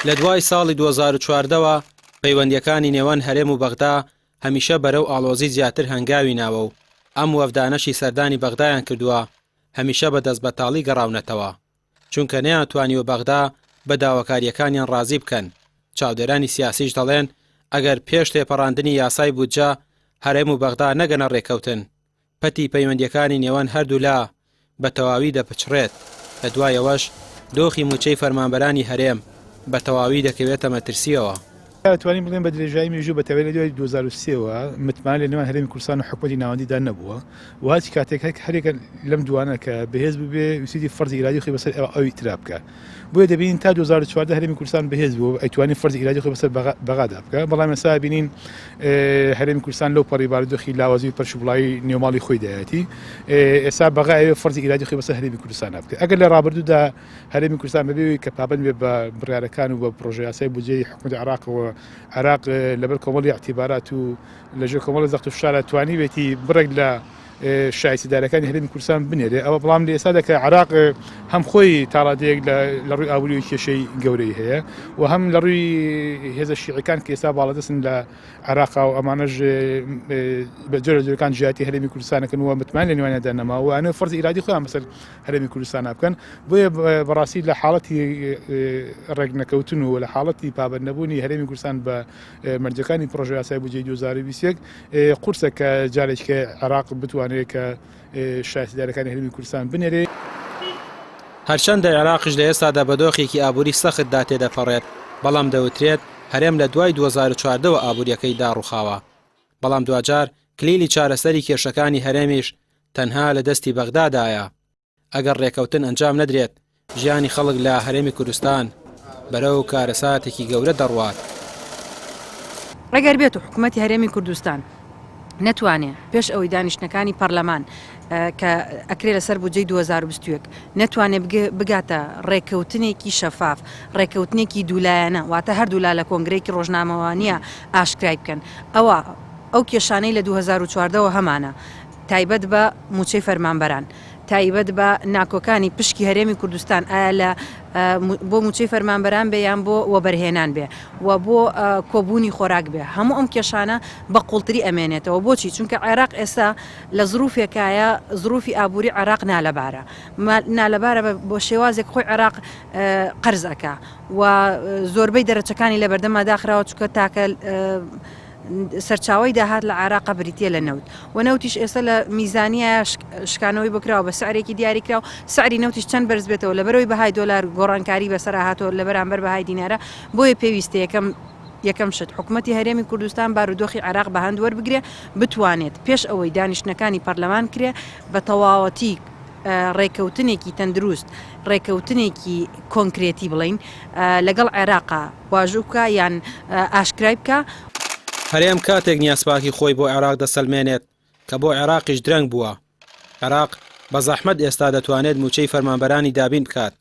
لە دوای ساڵی 2014ەوە پەیوەندیەکانی نێوان هەرێم و بەغدا هەمیشە بەرەو ئاڵۆزی زیاتر هەنگاوی ناوە و ئەم وەفدانەشی سەردانی بەغدایان کردووە هەمیشە بە دەست بەتاڵی گەڕاونەتەوە چونکە نەیانتوانیوە بەغدا بە داواکاریەکانیان ڕازی بکەن. چاودێرانی سیاسیش دەڵێن ئەگەر پێش تێپەڕاندنی یاسای بودجە هەرێم و بەغدا نەگەنە ڕێکەوتن پەتی پەیوەندیەکانی نێوان هەردوو لا بە تەواوی دەپچڕێت. لە دوایەوەش دۆخی موچەی فەرمانبەرانی هەرێم بە تەواوی دەکەوێتە مەترسیەوە. توانین بڵێن بە درێژایی مێژوو بە تەوێت لە دوای 2023ەوە متمان لە نێوان هەرێمی کوردستان و حکومەتی ناوەندیدا نەبووە و هاتی کاتێک هەرێکە لەم دوانە کە بەهێز ببێ ویسیدی فەرزی ئیرادی خۆی بەسەر ئەوی ترا بکە. بۆیە دەبینین تا 2014 هەرێمی کوردستان بەهێز بوو ئەیتوانی فەرزی ئیرادی خۆی بەسەر بەغادا بکە، بەڵام ئێستا بینین هەرێمی کوردستان لەو پەڕی بارودۆخی لاوازی پەرشوبڵایی نێوماڵی خۆی دایەتی ئێستا بەغا ئەوێ فەرزی ئیرادی خۆی بەسەر هەرێمی کوردستان بکە. ئەگەر لە ڕابردوودا هەرێمی کوردستان بەبێ کە پابند بێ بە بڕیارەکان و بە پرۆژە یاسای بودجەی حکومەتی عێراق لەبەر کۆمەڵی اعتیبارات و لەژێر کۆمەڵی زەخت و شارە توانی بێتی بڕێک لە شایستەدارەکانی هەرێمی کوردستان بنێرێ. ئەوە بەڵام لە ئێستا دەکە عێراق هەم خۆی تاڵادەیەک لە ڕووی ئابووری و کێشەی گەورەی هەیە و هەم لە ڕووی هێزە شیعەکان کە ئێستا باڵەدەستن لە عێراق و ئەمانەش بە جۆرەجۆرەکان ژیاتی هەرێمی کوردستانەکەن و متمان لە نێوانیاندا نەماوە و ئەنە فەرزی ئیرادی خۆیان بەسەر هەرێمی کوردستان بکەن. بۆیە بەڕاستی لە حاڵەتی ڕێک نەکەوتن و لە حاڵەتی پابند نەبوونی هەرێمی کوردستان بە مەرجەکانی پرۆژە یاسای بودجەی 2021 قورسە کە جارێککە عێراق بتوانێت کە شایستەدارەکانی هەرێمی کوردستان بنێرێ. هەرچەندە عێراقش لە ئێستادا بە دۆخێکی ئابووری سەختدا تێدەپەڕێت، بەڵام دەوترێت هەرێم لە دوای 2014ەوە ئابوووریەکەی داڕوخاوە. بەڵام دوجار کلیلی چارەسەری کێشەکانی هەرێمیش تەنها لە دەستی بەغدادایە. ئەگەر ڕێکەوتن ئەنجام نەدرێت ژیانی خەڵک لە هەرێمی کوردستان بەرەو کارەساتێکی گەورە دەڕوات. ڕێگەر بێت و حکوومەتی هەرێمی کوردستان نەتوانێت پێش ئەوەی دانیشتەکانی پەرلەمان کە ئەکرێ لەسەر بودجەی 2021 نەتوانێت بگاتە ڕێکەوتنێکی شەفاف، ڕێکەوتنێکی دوولایەنە، واتە هەردوو لا لە کۆنگرەیەکی ڕۆژنامەوانیە ئاشکرای بکەن. ئەو کێشانەی لە 2014ەوە هەمانە، تایبەت بە موچەی فەرمانبەران، تایبەت بە ناکۆکانی پشکی هەرێمی کوردستان ئایا لە بۆ موچەی فەرمانبەران بێ یان بۆ وەبەرهێنان بێ و بۆ کۆبوونی خۆراک بێ، هەموو ئەم کێشانە بە قوڵتری ئەمێنێتەوە. بۆچی؟ چونکە عێراق ئێستا لە زروفێکایە زروفی ئابووری عێراق نالەبارە بۆ شێوازێک خۆی عێراق قەرز ئەکا و زۆربەی دەرەچەکانی لە بەردەما داخراوە چونکە تاکە سەرچاوی داهات لە عێراق بریتە لە نەوت و نەوتیش ئێستا لە میزانیە شکانەوەی بکراوە بە سعرێکی دیاری کراوە. سعری نەوتیش چەند بەرز بێتەوە لەبەرەوەی بەهای دۆلار گۆڕانکاری بەسەر هاتۆ لە بەرامبەر بەهای دینارە. بۆیە پێویستە یەکەم شت حکوومەتی هەرێمی کوردستان بارودۆخی عێراق بە هەند وەربگرێ، بتوانێت پێش ئەوەی دانیشتەکانی پەرلەمان کرێ بە تەواوەتی ڕێکەوتنێکی تەندروست، ڕێکەوتنێکی کۆنکرێتی بڵین لەگەڵ عێراقا واژووکە یان ئاشکرای بکە. هەرێم کاتێک نیازپاکی خۆی بۆ عێراق دەسەلمێنێت کە بۆ عێراقیش درەنگ بووە. عێراق بە زەحمەت ئێستا دەتوانێت موچەی فەرمانبەرانی دابین بکات.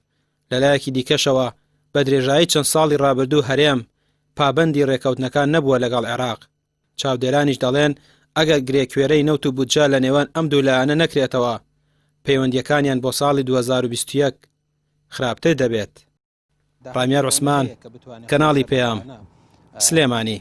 لەلایەکی دیکەشەوە بە درێژایی چەند ساڵی ڕابردوو هەرێم پابەندی ڕێکەوتنەکان نەبووە لەگەڵ عێراق. چاودێرانیش دەڵێن ئەگەر گرێکوێرەی نەوت و بودجە لە نێوان ئەم دوولایانە نەکرێتەوە پەیوەندیەکانیان بۆ ساڵی 2021 خراپتر دەبێت. ڕامیار عوسمان، کەناڵی پێام، سلێمانی.